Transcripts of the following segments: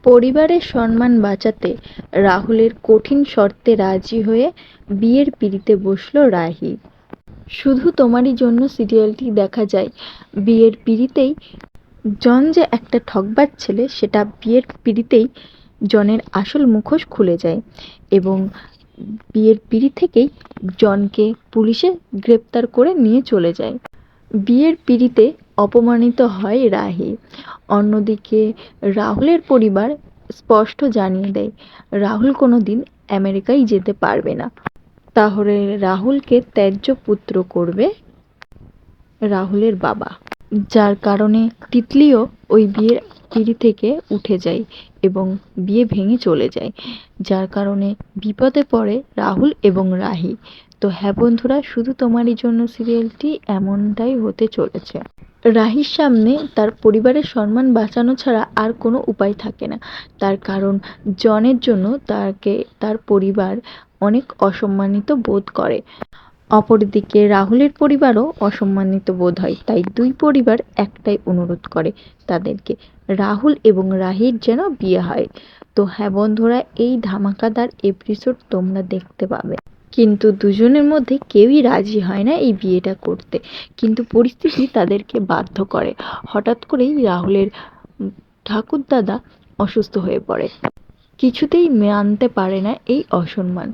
পরিবারের সম্মান বাঁচাতে রাহুলের কঠিন শর্তে রাজি হয়ে বিয়ের পিঁড়িতে বসলো রাহি। শুধু তোমারই জন্য সিরিয়ালটি দেখা যায় বিয়ের পিঁড়িতেই। জন যে একটা ঠকবাজ ছেলে সেটা বিয়ের পিঁড়িতেই জনের আসল মুখোশ খুলে যায় এবং বিয়ের পিঁড়ি থেকেই জনকে পুলিশে গ্রেপ্তার করে নিয়ে চলে যায়। বিয়ের পিঁড়িতে অপমানিত হয় রাহি। অন্যদিকে রাহুলের পরিবার স্পষ্ট জানিয়ে দেয় রাহুল কোনোদিন আমেরিকায় যেতে পারবে না। তাহলে রাহুলকে ত্যায্য পুত্র করবে রাহুলের বাবা। যার কারণে তিতলিও ওই বিয়ের পিঁড়ি থেকে উঠে যায় এবং বিয়ে ভেঙে চলে যায়। যার কারণে বিপদে পড়ে রাহুল এবং রাহি। তো হ্যাঁ বন্ধুরা, শুধু তোমারই জন্য সিরিয়ালটি এমনটাই হতে চলেছে। রাহির সামনে তার পরিবারের সম্মান বাঁচানো ছাড়া আর কোনো উপায় থাকে না। তার কারণ জনের জন্য তাকে তার পরিবার অনেক অসম্মানিত বোধ করে। অপরদিকে রাহুলের পরিবারও অসম্মানিত বোধ হয়। তাই দুই পরিবার একটাই অনুরোধ করে তাদেরকে, রাহুল এবং রাহির যেন বিয়ে হয়। তো হ্যাঁ বন্ধুরা, এই ধামাকাদার এপিসোড তোমরা দেখতে পাবে। কিন্তু দুজনের মধ্যে কেউই রাজি হয় না এই বিয়েটা করতে। কিন্তু পরিস্থিতি তাদেরকে বাধ্য করে। হঠাৎ করেই রাহুলের ঠাকুরদাদা অসুস্থ হয়ে পড়ে। কিছুতেই মানতে পারে না এই অসম্মান।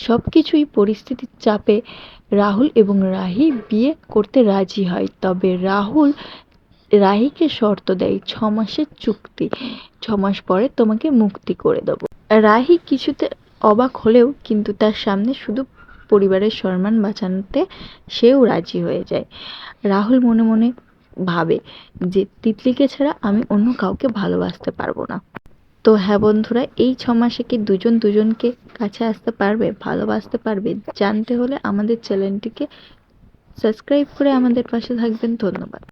সব কিছুই পরিস্থিতির চাপে রাহুল এবং রাহি বিয়ে করতে রাজি হয়। তবে রাহুল রাহিকে শর্ত দেয় 6 মাসের চুক্তি, 6 মাস পরে তোমাকে মুক্তি করে দেবো। রাহি কিছুতে অবাক হলেও কিন্তু তার সামনে শুধু পরিবারের সম্মান বাঁচাতে সেও রাজি হয়ে যায়। রাহুল মনে মনে ভাবে যে তিতলিকে ছাড়া আমি অন্য কাউকে ভালোবাসতে পারবো না। তো হ্যাঁ বন্ধুরা, এই 6 মাসে কি দুজন দুজনকে কাছে আসতে পারবে, ভালোবাসতে পারবে? জানতে হলে আমাদের চ্যানেলটিকে সাবস্ক্রাইব করে আমাদের পাশে থাকবেন। ধন্যবাদ।